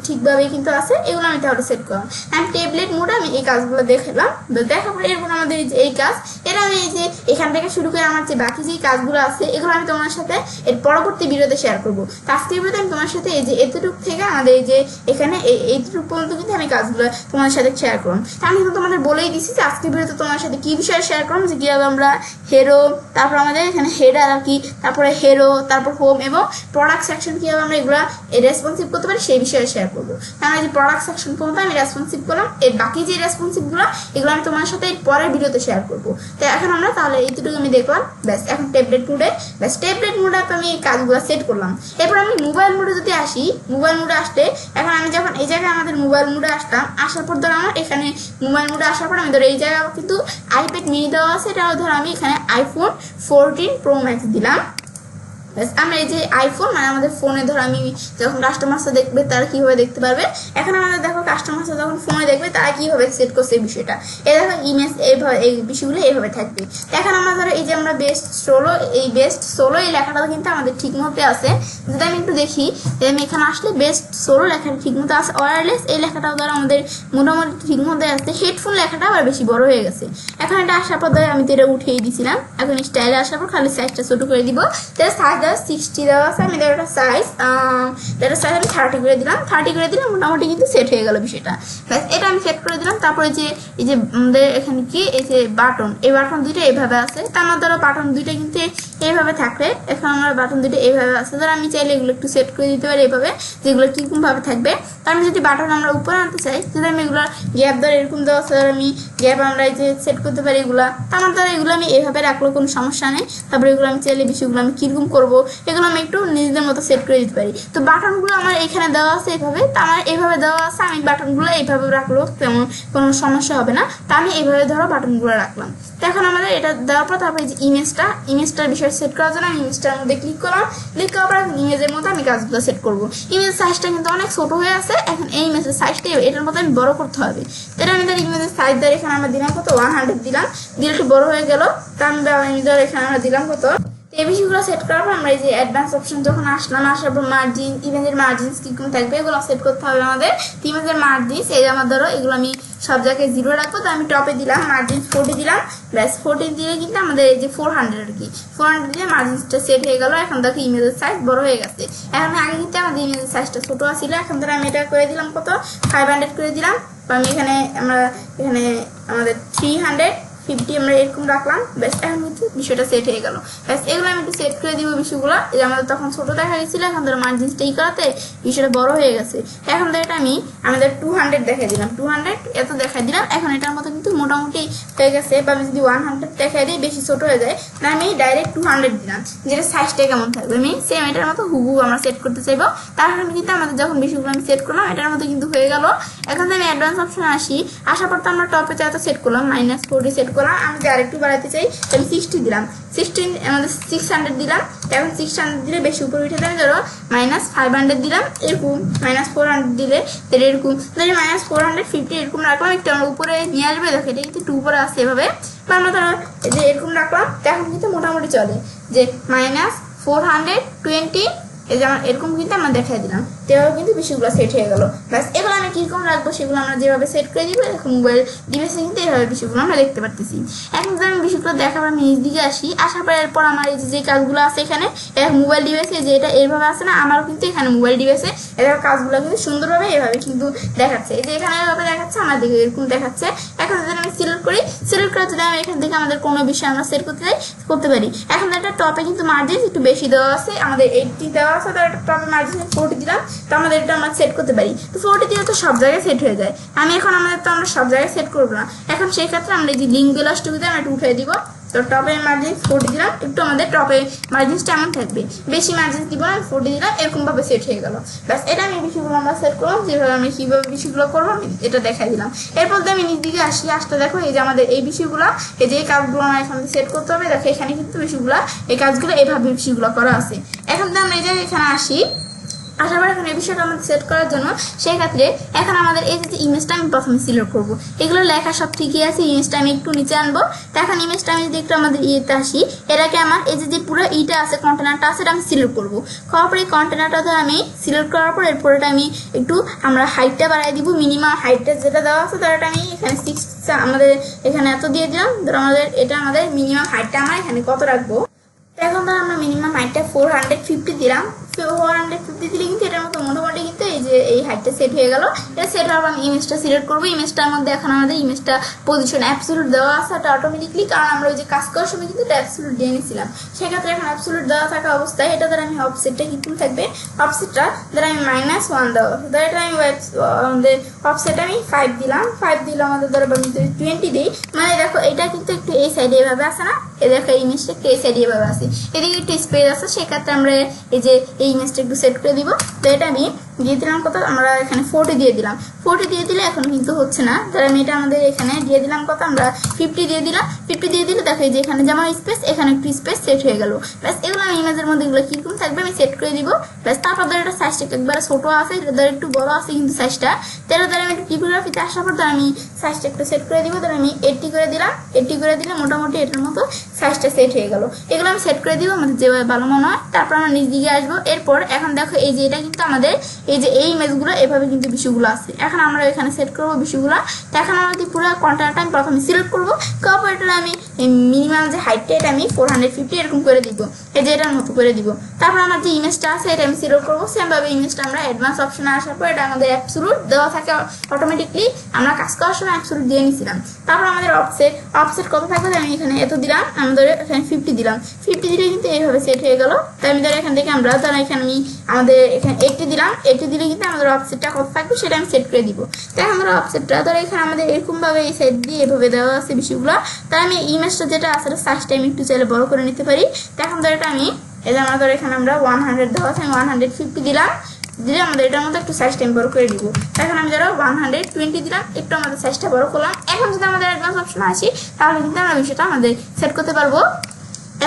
Speaker 1: ঠিকভাবেই কিন্তু আছে। এগুলো আমি তাহলে সেট করলাম। আমি ট্যাবলেট মোডে আমি এই কাজগুলো দেখালাম। দেখার পরে এরপর আমাদের এই যে এই কাজ, এটা আমি এই যে এখান থেকে শুরু করে আমার যে বাকি যে কাজগুলো আছে এগুলো আমি তোমার সাথে এর পরবর্তী ভিডিওতে শেয়ার করবো। তো আজকের ভিডিওতে আমি তোমার সাথে এই যে এতটুকু থেকে আমাদের এই যে এখানে এইটুকু পর্যন্ত কিন্তু আমি কাজগুলো তোমাদের সাথে শেয়ার করলাম। আমি কিন্তু তোমাদের বলেই দিচ্ছি যে আজকের ভিডিওতে তোমার সাথে কি বিষয়ে শেয়ার করলাম, যে কীভাবে আমরা হেরো, তারপর আমাদের এখানে হেডার আর কি, তারপরে হেরো, তারপর হোম এবং প্রোডাক্ট সেকশন কীভাবে আমরা এগুলো রেসপন্সিভ করতে পারি সেই বিষয়ে শেয়ার করবো। কারণ এই যে প্রোডাক্ট সেকশন পর্যন্ত আমি রেসপন্সিভ করলাম, এর বাকি যে রেসপন্সিভগুলো এগুলো আমি তোমার সাথে পরের ভিডিওতে শেয়ার করবো। তো এখন আমরা তাহলে এইটুকু আমি দেখলাম। ব্যাস এখন ট্যাবলেট মোডে, ব্যাস ট্যাবলেট মোডে তো আমি এই কাজগুলো সেট করলাম। এরপর আমি মোবাইল মোডে যদি আসি, মোবাইল মোডে আসতে এখন আমি যখন এই জায়গায় আমাদের মোবাইল মোডে আসলাম, আসার পর ধরো আমার এখানে মোবাইল মোডে আসার পর আমি ধরো এই জায়গায় কিন্তু আইপ্যাড মিনি দেওয়া আছে, এটাও ধরো আমি এখানে iPhone 14 Pro Max দিলাম। ব্যাস আমরা এই যে আইফোন মানে আমাদের ফোনে ধরো আমি যখন কাস্টমার্সরা দেখবে তারা কীভাবে দেখতে পারবে, এখন আমাদের দেখো কাস্টমার্সরা যখন ফোনে দেখবে তারা কীভাবে সেট করছে এই বিষয়টা, এই দেখো ইমেজ এইভাবে এই বিষয়গুলো এইভাবে থাকবে। এখন আমরা ধরো এই যে আমরা বেস্ট ষোলো এই লেখাটা কিন্তু আমাদের ঠিক মতো আছে। যদি আমি একটু দেখি, আমি এখানে আসলে বেস্ট 16 লেখাটা ঠিক মতো আছে। ওয়্যারলেস এই লেখাটাও ধরো আমাদের মোটামুটি ঠিক মতো আছে। হেডফোন লেখাটা আবার বেশি বড় হয়ে গেছে। এখন এটা আসার পর ধরো আমি তো এটা উঠিয়ে দিয়েছিলাম, এখন স্টাইলে আসার পর খালি সাইজটা ছোটো করে দিব। তাহলে সাইজ দেওয়া 60 দেওয়া আছে, আমি এটা সাইজ আমি 30 করে দিলাম। 30 করে দিলে মোটামুটি কিন্তু সেট হয়ে গেল বিষয়টা। ব্যাস এটা আমি সেট করে দিলাম। তারপরে যে এই যে আমাদের এখানে কি এই যে বাটন, এই বাটন দুইটা এইভাবে আছে, তার মধ্যে বাটন দুইটা কিন্তু এইভাবে থাকবে। এখন আমার বাটন দুইটা এইভাবে আছে, ধর আমি চাইলে এগুলো একটু সেট করে দিতে পারি এইভাবে, যেগুলো কিরকম ভাবে থাকবে। তো আমি যদি বাটন আমরা উপরে আনতে চাই, যদি আমি এগুলো গ্যাপ ধরে এরকম দেওয়া আছে, আমি গ্যাপ আমরা এই যে সেট করতে পারি এগুলা, তো আমার দ্বারা এগুলো আমি এইভাবে রাখলেও কোনো সমস্যা নেই। তারপরে এগুলো আমি চাইলে বিষয়গুলো আমি কিরকম করবো এগুলো আমি একটু নিজেদের মতো সেট করে দিতে পারি। তো বাটনগুলো আমার এখানে দেওয়া আছে এইভাবে, তো আমার এইভাবে দেওয়া আছে, আমি বাটনগুলো এইভাবে রাখলেও তেমন কোনো সমস্যা হবে না। তো আমি এইভাবে ধরো বাটনগুলো রাখলাম। তো এখন আমাদের এটা দেওয়ার পর তারপরে যে ইমেজটার বিষয় সেট করার জন্য আমি ইমেজটার মধ্যে ক্লিক করলাম। ক্লিক করার পর ইমেজের মধ্যে আমি কাজগুলো সেট করবো। ইমেজের সাইজটা কিন্তু অনেক ছোট হয়ে আছে, এখন এই ইমেজের সাইজটা এটার মধ্যে আমি বড় করতে হবে। এটা আমি ধর ইমেজের সাইজ ধরে এখানে আমরা দিলাম কত 100 দিলাম, দিলে একটু বড় হয়ে গেল। তো আমি ধর এখানে আমরা দিলাম কত। এই বিষয়গুলো সেট করার পর আমরা এই যে অ্যাডভান্স অপশন যখন আসার পর মার্জিন, ইমেজের মার্জিনস কিরকম থাকবে এগুলো সেট করতে হবে আমাদের। ইমেজের মার্জিনস এই আমার ধরো এগুলো আমি সব জায়গায় 0 রাখবো। তো আমি টপে দিলাম মার্জিনস 40 দিলাম, ব্যাস 40 দিয়ে কিন্তু আমাদের এই যে 400 আর কি 400 দিয়ে মার্জিনসটা সেট হয়ে গেল। এখন দেখো ইমেজের সাইজ বড় হয়ে গেছে। এখন আগে কিন্তু আমাদের ইমেজের সাইজটা ছোট ছিল, এখন ধরো আমি এটা করে দিলাম কত 500 করে দিলাম। আমি এখানে আমাদের 350 আমরা এরকম রাখলাম, ব্যাস এখন কিন্তু বিষয়টা সেট হয়ে গেল। ব্যাস এগুলো আমি একটু সেট করে দিব বিষয়গুলো। এই যে আমাদের তখন ছোট দেখা গেছিল, এখন ধরো মার্জিনসটা করাতে বিষয়টা বড় হয়ে গেছে। এখন ধরো এটা আমি আমাদের 200 দেখাই দিলাম, 200 এত দেখাই দিলাম। এখন এটার মতো কিন্তু মোটামুটি হয়ে গেছে। বা আমি যদি 100 দেখাই দিই বেশি ছোট হয়ে যায়, না আমি ডাইরেক্ট 200 দিলাম, যেটা সাইজটা কেমন থাকবে আমি সেম এটার মতো হুবহু আমরা সেট করতে চাইবো। তারপর কিন্তু আমাদের যখন বিষয়গুলো আমি সেট করলাম এটার মতো কিন্তু হয়ে গেল। এখন আমি অ্যাডভান্স অপশনে আসার পর তো আমরা টপে চাইতে সেট করলাম -40 সেট করলাম। আমি যদি আরেকটু বাড়াতে চাই তাহলে 60 দিলাম, 16 আমাদের 600 দিলাম। এখন 600 দিলে বেশি উপরে উঠে দেয়, ধরো -500 দিলাম, এরকম -400 দিলে তাহলে এরকম -450 এরকম রাখলাম। একটু আমরা উপরে নিয়ে আসবে, দেখো এটা কিন্তু একটু উপরে আসছে এভাবে। বা আমরা ধরো এই যে এরকম রাখলাম, এখন কিন্তু মোটামুটি চলে যে -420 এই যে এরকম কিন্তু আমরা দেখাই দিলাম। এভাবে কিন্তু বিষয়গুলো সেট হয়ে গেল। ব্যাস এগুলো আমি কিরকম রাখবো সেগুলো আমরা যেভাবে সেট করে দিব। এখন মোবাইল ডিভাইসে কিন্তু এইভাবে বিষয়গুলো আমরা দেখতে পারতেছি। এখন যদি আমি বিষয়গুলো দেখাবো আমি নিজ দিকে আসার পর এরপর আমার এই যে কাজগুলো আছে এখানে মোবাইল ডিভাইসে যে এটা এইভাবে আছে না, আমারও কিন্তু এখানে মোবাইল ডিভাইসে এভাবে কাজগুলো কিন্তু সুন্দরভাবে এভাবে কিন্তু দেখাচ্ছে। এই যে এখানে এভাবে দেখাচ্ছে, আমার দিকে এরকম দেখাচ্ছে। এখন যদি আমি সিলেক্ট করি, সিলেক্ট করে যদি আমি এখান থেকে আমাদের কোনো বিষয় আমরা সেট করতে পারি। এখন একটা টপে কিন্তু মার্জিন একটু বেশি দেওয়া আছে, আমাদের 80 দেওয়া আছে, তার একটা টপে মার্জিন 40 দিলাম। তো আমাদের এটা আমরা সেট করতে পারি। তো 40 দিলে তো সব জায়গায় সেট হয়ে যায়। আমরা সব জায়গায় সেট করবো না। এখন সেই ক্ষেত্রে আমরা এই যে লিঙ্ক গ্লাসটুকুতে আমরা একটু উঠিয়ে দিব। তো টপে মার্জিন 40 দিলাম, একটু আমাদের টপে মার্জিনসটা এমন থাকবে, বেশি মার্জিন দিব না, 40 দিলাম, এরকম ভাবে সেট হয়ে গেল। ব্যাস এটা আমি বিষয়গুলো আমরা সেট করলাম, যেভাবে আমি কিভাবে বিষয়গুলো করবো আমি এটা দেখাই দিলাম। এরপর আমি নিজ দিকে আসতে দেখো এই যে আমাদের এই বিষয়গুলো, এই যে কাজগুলো আমার এখানে সেট করতে হবে। দেখো এখানে কিন্তু বিষয়গুলো এই কাজগুলো এইভাবে বিষয়গুলো করা আছে। এখন তো আমরা এই যে এখানে আসার পর এখন এই বিষয়টা আমাদের সেট করার জন্য সেই ক্ষেত্রে এখন আমাদের এই যে ইমেজটা আমি প্রথমে সিলেক্ট করবো। এগুলো লেখা সব ঠিকই আছে, ইমেজটা আমি একটু নিচে আনবো। তো এখন ইমেজটা আমি যদি একটু আমাদের ইয়েতে আসি, এটাকে আমার এই যে পুরো ইটা আছে কন্টেনারটা আছে, এটা আমি সিলেক্ট করবো। করার পর এই কন্টেনারটা আমি সিলেক্ট করার পর এরপর এটা আমি একটু আমরা হাইটটা বাড়াই দিব। মিনিমাম হাইটটা যেটা দেওয়া আছে তার আমি এখানে 6 আমাদের এখানে এত দিয়ে দিলাম। ধরো আমাদের মিনিমাম হাইটটা আমরা এখানে কত রাখবো। এখন ধর আমরা মিনিমাম হাইটটা 450 দিলাম। 450 দিলে কিন্তু এটার মতো মোটামুটি কিন্তু এই যে এই হাইটটা সেট হয়ে গেল। এটা সেট হওয়ার আমি ইমেজটা সিলেক্ট করবো। ইমেজটার মধ্যে এখন আমাদের ইমেজটা পজিশন অ্যাবসলিউট দেওয়া আছে এটা অটোমেটিকলি, কারণ আমরা ওই যে কাজ করার সময় কিন্তু এটা অ্যাবসলিউট দিয়ে নিয়েছিলাম। সেক্ষেত্রে এখন অ্যাবসলিউট দেওয়া থাকা অবস্থায় এটা ধর আমি অফসেটটা কিন্তু থাকবে, অফসেটটা ধর আমি -1 দেওয়া, ধর এটা আমি আমাদের অফসেট আমি 5 দিলাম। 5 দিলে আমাদের ধর আমি 20 দিই, মানে দেখো এটা কিন্তু একটু এই সাইডে এভাবে আছে না, এই দেখো এই ইমেজটা একটু এই সাইডে এভাবে আছে, এদিকে একটু স্পেস আছে। সেক্ষেত্রে আমরা এই যে এই ইমেজটা একটু সেট করে দিব। তো এটা আমি দিয়ে দিলাম কত, আমরা এখানে 40 দিয়ে দিলাম। 40 দিয়ে দিলে এখন কিন্তু হচ্ছে না, তাহলে আমি এটা আমাদের এখানে দিয়ে দিলাম কত, আমরা 50 দিয়ে দিলাম। 50 দিয়ে দিলে দেখো যে এখানে যেমন স্পেস, এখানে একটু স্পেস সেট হয়ে গেল। ব্যাস এগুলো আমি ইমেজের মধ্যে এগুলো কিরকম থাকবে আমি সেট করে দিব। ব্যাস তারপর ধর এটা সাইজটা একবারে ছোটো আছে, এটা ধর একটু বড় আছে কিন্তু সাইজটা, তাহলে ধর আমি একটু টিপোগ্রাফিতে আসার পর ধর আমি সাইজটা একটু সেট করে দিব। ধর আমি 80 করে দিলাম। 80 করে দিলে মোটামুটি এটার মতো সাইজটা সেট হয়ে গেল। এগুলো আমি সেট করে দিব আমাদের যেভাবে ভালো মনে হয়। তারপর আমরা নিচ দিকে আসবো। এরপর এখন দেখো এই যে এটা কিন্তু আমাদের এই যে এই ইমেজগুলো এভাবে কিন্তু বিষয়গুলো আছে। এখন আমরা এখানে সেট করবো বিষয়গুলো। তো এখন আমরা যদি পুরো কন্টেনারটা আমি প্রথমে সিলেক্ট করবো, করার এটা আমি মিনিমাম যে হাইটটা এটা আমি 450 এরকম করে দিব, এই যে এটার মতো করে দিব। তারপর আমার যে ইমেজটা আছে এটা আমি সিলেক্ট করবো। সেমভাবে ইমেজটা আমরা অ্যাডভান্স অপশনে আসার পর এটা আমাদের অ্যাবসোলুট দেওয়া থাকে অটোমেটিকলি, আমরা কাজ করার সময় অ্যাবসোলুট দিয়ে নিয়েছিলাম। তারপর আমাদের অফসেট কত থাকবে, আমি এখানে এত দিলাম, আমি ধরে এখানে 50 দিলাম। 50 দিলে কিন্তু এইভাবে সেট হয়ে গেল। তাই আমি ধরে এখান থেকে আমরা ধরো এখানে আমি আমাদের এখানে 80 দিলাম। 80 দিলে কিন্তু আমাদের অফসেটটা কত থাকবে সেটা আমি সেট করে দিব। তাই আমরা অফসেটটা ধরো এখানে আমাদের এরকমভাবে এই সাইড দিয়ে এভাবে দেওয়া আছে বিষয়গুলো। তাই আমি ইমেজটা যেটা আছে সাইজটা আমি একটু চাইলে বড় করে নিতে পারি। তো এখন ধরো এটা আমি এই যে আমরা ধরো এখানে আমরা 100 দেওয়া আছে, আমি 150 দিলাম, দিলে আমাদের এটার মধ্যে একটু সাইজটা আমি বড় করে দিব। এখন আমি ধরো 120 দিলাম, একটু আমাদের সাইজটা বড় করলাম। এখন যদি আমাদের অ্যাডভান্স অপশন আসি তাহলে কিন্তু আমরা বিষয়টা আমাদের সেট করতে পারবো।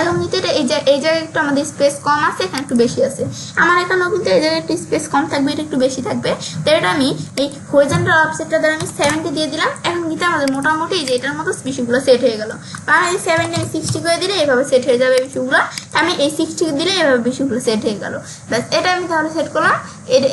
Speaker 1: এখন কিন্তু এটা এই জায়গায় একটু আমাদের স্পেস কম আছে, এখানে একটু বেশি আছে। আমার এখানেও কিন্তু এই জায়গায় একটু স্পেস কম থাকবে, এটা একটু বেশি থাকবে। তো এটা আমি এই হরিজন্টাল অফসেটটা দ্বারা আমি 70 দিয়ে দিলাম। এখন কিন্তু আমাদের মোটামুটি যে এটার মতো বিষয়গুলো সেট হয়ে গেল। আর এই 70 আমি 60 করে দিলে এভাবে সেট হয়ে যাবে বিষয়গুলো। আমি এই 60 দিলে এভাবে বিষয়গুলো সেট হয়ে গেল। ব্যাস এটা আমি তাহলে সেট করলাম।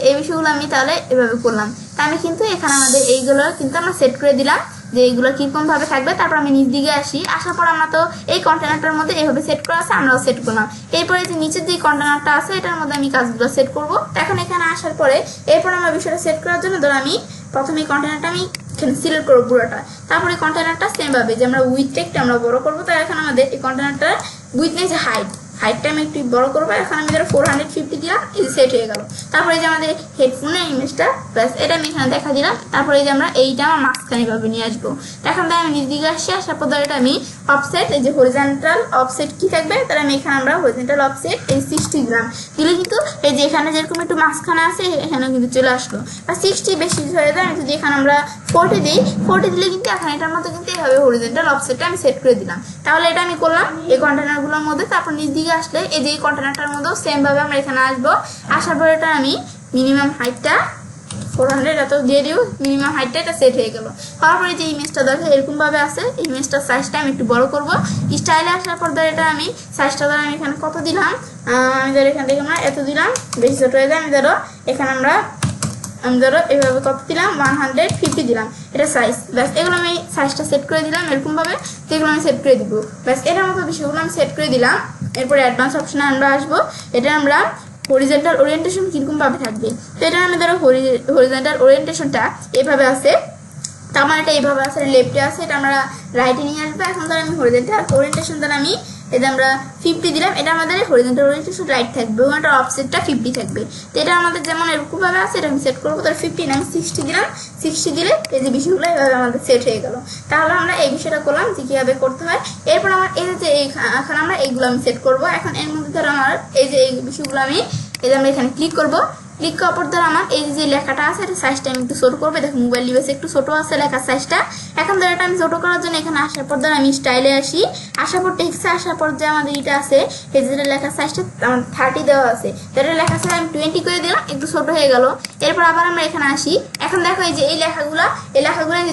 Speaker 1: এই বিষয়গুলো আমি তাহলে এভাবে করলাম। তা আমি কিন্তু এখানে আমাদের এইগুলো কিন্তু আমরা সেট করে দিলাম যে এইগুলো কিরকম ভাবে থাকবে। তারপর আমি নিচ দিকে আসার পর আমরা তো এই কন্টেনারটার মধ্যে এইভাবে সেট করা আছে, আমরাও সেট করলাম। এরপরে যে নিচের যে কন্টেনারটা আছে এটার মধ্যে আমি কাজগুলো সেট করব। এখন এখানে আসার পরে এরপর আমরা বিষয়টা সেট করার জন্য ধরো আমি প্রথমে এই কন্টেনারটা আমি এখানে সিলেক্ট করবো পুরোটা। তারপরে কন্টেনারটা সেম ভাবে যে আমরা উইথটা একটু আমরা বড় করবো। তাই এখন আমাদের এই কন্টেনারটার উইথ নেই যে হাইটটা আমি একটু বড় করবো। এখন আমি ধরো 450 দিলাম, এই সেট হয়ে গেল। তারপরে যে আমাদের হেডফোনের ইমেজটা ব্যাস এটা আমি এখানে দেখা দিলাম। তারপরে যে আমরা এইটা আমার মাঝখানে ভাবে নিয়ে আসবো। এখন তাই আমি নিচ দিকে আসি, আসার পর এটা আমি অফসেট এই যে হরিজন্টাল অফসেট কি থাকবে তাহলে আমি এখানে আমরা হরিজন্টাল অফসেট এই 60 দিলাম। দিলে কিন্তু এই যে এখানে যেরকম একটু মাঝখানে আছে এখানেও কিন্তু চলে আসলো। আর 60 বেশি হয়ে যায়, আমি যদি এখানে আমরা 40 দিই, 40 দিলে কিন্তু এখন এটার মধ্যে কিন্তু এইভাবে হরিজন্টাল অফসেটটা আমি সেট করে দিলাম। তাহলে এটা আমি করলাম এই কন্টেনারগুলোর মধ্যে। তারপর নিচ দিকে আসলে এই যে কন্টেনারটার মধ্যেও সেম ভাবে আমরা এখানে আসবো। আসার পর এটা আমি মিনিমাম হাইটটা 400 এত দিয়ে দিব, মিনিমাম হাইটটা এটা সেট হয়ে গেল। তারপরে যে ইমেজটা দেখো এরকম ভাবে আছে, ইমেজটার সাইজটা আমি একটু বড় করব। স্টাইলে আসার পর ধর এটা আমি সাইজটা ধর আমি এখানে কত দিলাম, আমি ধর এখান থেকে আমরা এত দিলাম, বেশি ছোট হয়ে যায়। আমি ধরো এভাবে কত দিলাম 150 দিলাম, এটা সাইজ। ব্যাস এগুলো আমি সাইজটা সেট করে দিলাম এরকম ভাবে, এগুলো আমি সেট করে দিব। ব্যাস এটার মতো বিষয়গুলো আমি সেট করে দিলাম। এরপরে অ্যাডভান্স অপশনে আমরা আসবো। এটা আমরা হরিজন্টাল ওরিয়েন্টেশন কিরকম ভাবে থাকবে, তো এটা আমি ধরো হরিজন্টাল ওরিয়েন্টেশনটা এভাবে আছে, তো আমার এটা এইভাবে আছে, লেফটে আছে, এটা আমরা রাইটে নিয়ে আসবো। এখন ধরো আমি হরিজন্টাল ওরিয়েন্টেশন দ্বারা আমি এটা আমরা 50 দিলাম, এটা আমাদের হরিজন্টাল ওরিয়েন্টেশন রাইট থাকবে এবং এটা অফসেটটা 50 থাকবে। তো এটা আমাদের যেমন এরকম ভাবে আছে এটা আমি সেট করবো। তার 50 আমি 60 দিলাম, 60 দিলে এই যে বিষয়গুলো এইভাবে আমাদের সেট হয়ে গেল। তাহলে আমরা এই বিষয়টা করলাম যে কীভাবে করতে হয়। এরপর আমার এই যে এখন আমরা এইগুলো আমি সেট করবো। এখন এর মধ্যে ধরো আমার এই যে এই বিষয়গুলো আমি এই যে আমরা এখানে ক্লিক করবো। ক্লিক করার পর ধর আমার এই যে লেখাটা আছে এটা সাইজটা আমি একটু ছোট করবো। দেখো মোবাইল ডিভাইসে একটু ছোট আছে লেখার সাইজটা। এখন ধর এটা আমি ছোট করার জন্য এখানে আসার পর ধর আমি স্টাইলে আসি, আসার পর টেক্সটে আসার পর যে আমাদের এটা আছে এই যে লেখার সাইজটা আমার 30 দেওয়া আছে, এটা লেখার সাইজ আমি 20 করে দিলাম, একটু ছোট হয়ে গেল। এরপর আবার আমরা এখানে আসি। এখন দেখো এই যে এই লেখাগুলো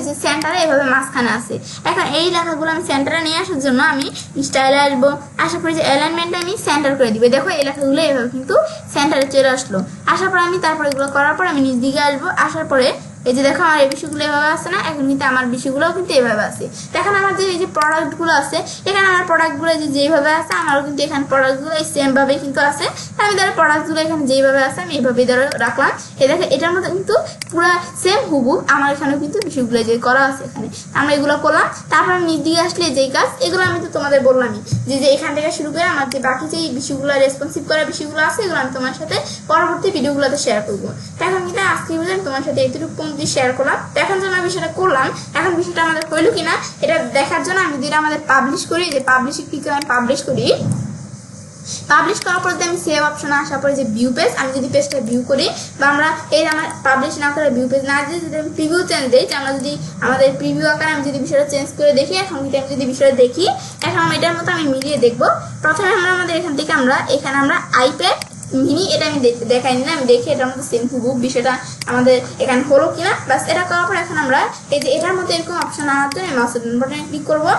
Speaker 1: যে সেন্টারে এভাবে মাঝখানে আছে। এখন এই লেখাগুলো আমি সেন্টারে নিয়ে আসার জন্য আমি স্টাইলে আসবো। আসার পরে যে অ্যালাইনমেন্টটা আমি সেন্টার করে দিব। দেখো এই লেখাগুলো এভাবে কিন্তু সেন্টারে চলে আসলো। আসার পর আমি তারপরে এগুলো করার পর আমি নিচ দিকে আসবো। আসার পরে এই যে দেখো আমার এই বিষয়গুলো এভাবে আছে না, এখন কিন্তু আমার বিষয়গুলোও কিন্তু এভাবে আছে। দেখেন আমার যে এই যে প্রোডাক্টগুলো আছে এখানে আমার প্রোডাক্টগুলো যেভাবে আছে আমারও কিন্তু এখানে প্রোডাক্টগুলো এই সেম ভাবে কিন্তু আছে। আমি ধরো প্রোডাক্টগুলো এখানে যেভাবে আছে আমি এইভাবে ধরো রাখলাম। এই দেখো এটার মধ্যে কিন্তু পুরো সেম হুবহু আমার এখানেও কিন্তু বিষয়গুলো যে করা আছে এখানে, আমরা এগুলো করলাম। তারপর আমি নিচ দিকে আসলে যেই কাজ এগুলো আমি তো তোমাদের বললামই যে এখান থেকে শুরু করে আমার যে বাকি যে বিষয়গুলো রেসপন্সিভ করা বিষয়গুলো আছে এগুলো আমি তোমার সাথে পরবর্তী ভিডিওগুলোতে শেয়ার করবো। এখন কিন্তু আজকে বুঝলেন তোমার সাথে এতটুকু শেয়ার করলাম। এখন যখন আমি বিষয়টা করলাম, এখন বিষয়টা আমাদের হইলো কিনা এটা দেখার জন্য আমি যেটা আমাদের পাবলিশ করি, যে পাবলিশে ক্লিক করে আমি পাবলিশ করি। পাবলিশ করার পর আমি সেভ অপশনে আসার পরে যে ভিউ পেজ, আমি যদি পেজটা ভিউ করি বা আমরা এই আমার পাবলিশ না করে ভিউ পেজ না দিয়ে যদি আমি প্রিভিউ চেঞ্জ দিই, যে আমরা যদি আমাদের প্রিভিউ আকারে আমি যদি বিষয়টা চেঞ্জ করে দেখি, এখন কিন্তু আমি যদি বিষয়টা দেখি এখন আমি এটার মতো আমি মিলিয়ে দেখবো। প্রথমে আমরা আমাদের এখান থেকে এখানে আমরা আইপ্যাড মিনি এটা আমি দেখাই না, আমি দেখি এটার মধ্যে সেম হুবহু বিষয়টা আমাদের এখানে হলো কিনা। বাস এটা করার পর এখন আমরা এই যে এটার মধ্যে এরকম অপশন আনার জন্য মাউস বাটনে ক্লিক করবো,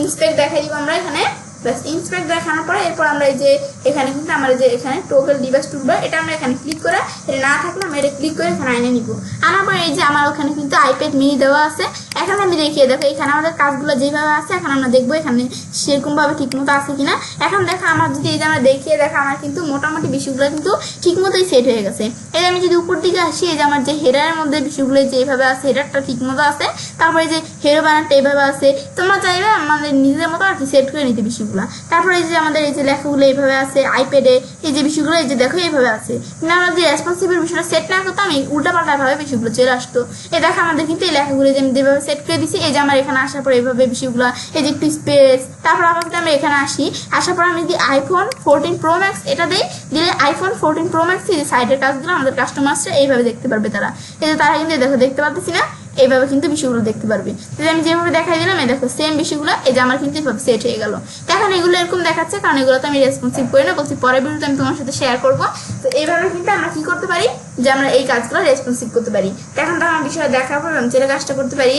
Speaker 1: ইন্সপেক্ট দেখাই দিব আমরা এখানে। ব্যাস ইন্সপেক্ট দেখানোর পরে এরপর আমরা এই যে এখানে কিন্তু আমরা যে এখানে টোটাল ডিভাইস টুলবার এটা আমরা এখানে ক্লিক করে এটা না থাকলে আমরা এটা ক্লিক করে এখানে আইনে নিব। আনার পরে এই যে আমার ওখানে কিন্তু আইপ্যাড মিনি দেওয়া আছে। এখন আমি দেখিয়ে দেখো এখানে আমাদের কাজগুলো যেভাবে আছে এখন আমরা দেখবো এখানে সেরকমভাবে ঠিকমতো আছে কিনা। এখন দেখো আমার যদি এই যে আমরা দেখিয়ে দেখো আমার কিন্তু মোটামুটি বিষয়গুলো কিন্তু ঠিকমতোই সেট হয়ে গেছে। এই আমি যদি উপর দিকে আসি এই যে আমার যে হেডারের মধ্যে বিষয়গুলো যেভাবে আছে হেডারটা ঠিকমতো আছে, তারপরে যে হিরো ব্যানারটা এইভাবে আছে, তোমরা চাইবে আমাদের নিজেদের মতো আর কি সেট করে নিতে বিষয়গুলো। তারপরে এই যে আমাদের এই যে লেখাগুলো এইভাবে আছে আইপ্যাডে, এই যে বিষয়গুলো এই যে দেখো এইভাবে আছে। কিন্তু আমরা যদি রেসপন্সিবল বিষয়টা সেট না করতাম এই উল্টাপাল্টাভাবে বিষয়গুলো চলে আসতো। এই দেখো আমাদের কিন্তু এই লেখাগুলো যে আমি যেভাবে সেট করে দিছি এই যে আমার এখানে আসার পর এইভাবে বিষয়গুলো এই যে একটু স্পেস, তারপর আবার যদি আমরা এখানে আসি আসার পর আমি যদি iPhone 14 Pro Max এটা দিলে iPhone 14 Pro Max এই যে সাইডের কাজগুলো আমাদের কাস্টমার্সরা এইভাবে দেখতে পারবে। তারা এই যে তারা কিন্তু দেখো দেখতে পাচ্ছি না এইভাবে কিন্তু বিষয়গুলো দেখতে পারবে। আমি যেভাবে দেখাই দিলাম এই দেখো সেম বিষয়গুলো এই যে আমার কিন্তু এইভাবে সেট হয়ে গেল। এখন এগুলো এরকম দেখাচ্ছে কারণ এগুলো তো আমি রেসপন্সিভ করি না, বলছি পরের ভিডিওতে আমি তোমার সাথে শেয়ার করবো। তো এইভাবে কিন্তু আমরা কি করতে পারি যে আমরা এই কাজগুলো রেসপন্সিভ করতে পারি। এখন তো আমার বিষয়ে দেখার পর আমি যেটা কাজটা করতে পারি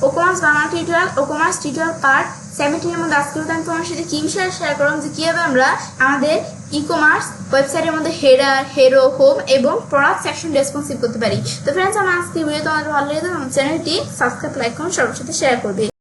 Speaker 1: ওকমার্স বাংলা টিউটোরিয়াল ওকমার্স টিউটোরিয়াল পার্ট 17 এর মধ্যে আজকে আমি তোমার সাথে কি বিষয়ে শেয়ার করলাম যে কিভাবে আমরা আমাদের ই-কমার্স ওয়েবসাইটের মধ্যে হেডার, হেরো, হোম এবং প্রোডাক্ট সেকশন রেসপন্সিভ করতে পারি। তো ফ্রেন্ডস আমার আজকে ভিডিও তোমাদের ভালো লেগে থাকে আমার চ্যানেলটি সাবস্ক্রাইব, লাইক, কমেন্ট সবার সাথে শেয়ার করবে।